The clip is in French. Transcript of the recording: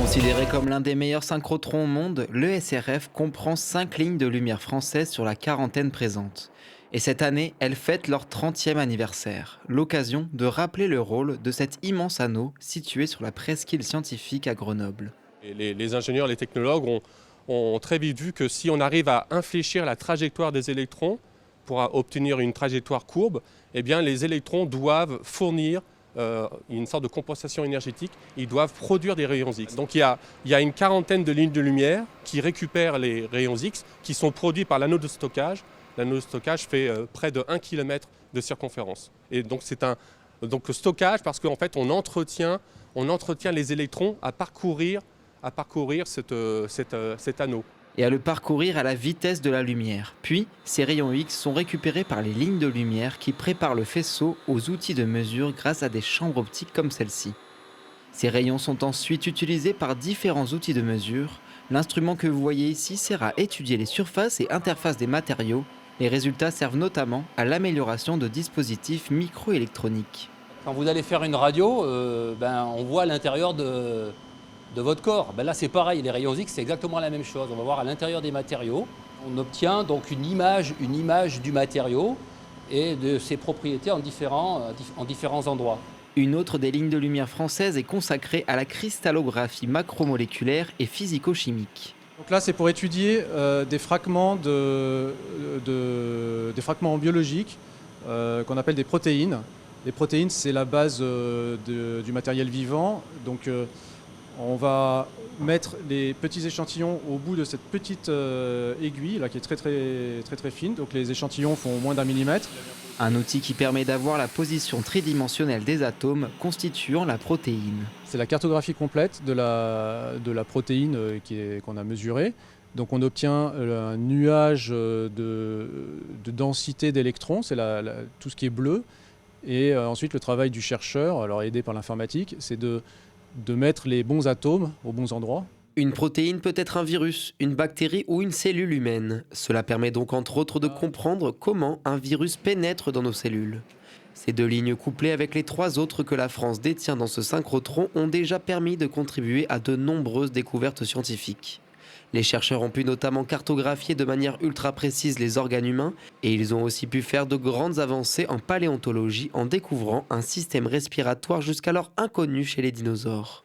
Considéré comme l'un des meilleurs synchrotrons au monde, le SRF comprend 5 lignes de lumière françaises sur la quarantaine présente. Et cette année, elles fêtent leur 30e anniversaire, l'occasion de rappeler le rôle de cet immense anneau situé sur la presqu'île scientifique à Grenoble. Et les ingénieurs, les technologues ont très vite vu que si on arrive à infléchir la trajectoire des électrons pour obtenir une trajectoire courbe, eh bien les électrons doivent fournir une sorte de compensation énergétique, ils doivent produire des rayons X. Donc il y a une quarantaine de lignes de lumière qui récupèrent les rayons X qui sont produits par l'anneau de stockage. L'anneau de stockage fait près de 1 km de circonférence. Et donc donc le stockage, parce qu'en fait on entretient les électrons à parcourir cet anneau. Et à le parcourir à la vitesse de la lumière. Puis, ces rayons X sont récupérés par les lignes de lumière qui préparent le faisceau aux outils de mesure grâce à des chambres optiques comme celle-ci. Ces rayons sont ensuite utilisés par différents outils de mesure. L'instrument que vous voyez ici sert à étudier les surfaces et interfaces des matériaux. Les résultats servent notamment à l'amélioration de dispositifs microélectroniques. Quand vous allez faire une radio, on voit l'intérieur de votre corps. Là, c'est pareil, les rayons X, c'est exactement la même chose. On va voir à l'intérieur des matériaux. On obtient donc une image du matériau et de ses propriétés en différents endroits. Une autre des lignes de lumière françaises est consacrée à la cristallographie macromoléculaire et physico-chimique. Donc là, c'est pour étudier des fragments, des fragments biologiques qu'on appelle des protéines. Les protéines, c'est la base du matériel vivant. Donc, on va mettre les petits échantillons au bout de cette petite aiguille là, qui est très fine. Donc, les échantillons font moins d'1 millimètre. Un outil qui permet d'avoir la position tridimensionnelle des atomes constituant la protéine. C'est la cartographie complète de la protéine qu'on a mesurée. Donc on obtient un nuage de densité d'électrons, c'est tout ce qui est bleu. Et ensuite le travail du chercheur, alors aidé par l'informatique, c'est de mettre les bons atomes aux bons endroits. Une protéine peut être un virus, une bactérie ou une cellule humaine. Cela permet donc entre autres de comprendre comment un virus pénètre dans nos cellules. Ces 2 lignes couplées avec les 3 autres que la France détient dans ce synchrotron ont déjà permis de contribuer à de nombreuses découvertes scientifiques. Les chercheurs ont pu notamment cartographier de manière ultra précise les organes humains et ils ont aussi pu faire de grandes avancées en paléontologie en découvrant un système respiratoire jusqu'alors inconnu chez les dinosaures.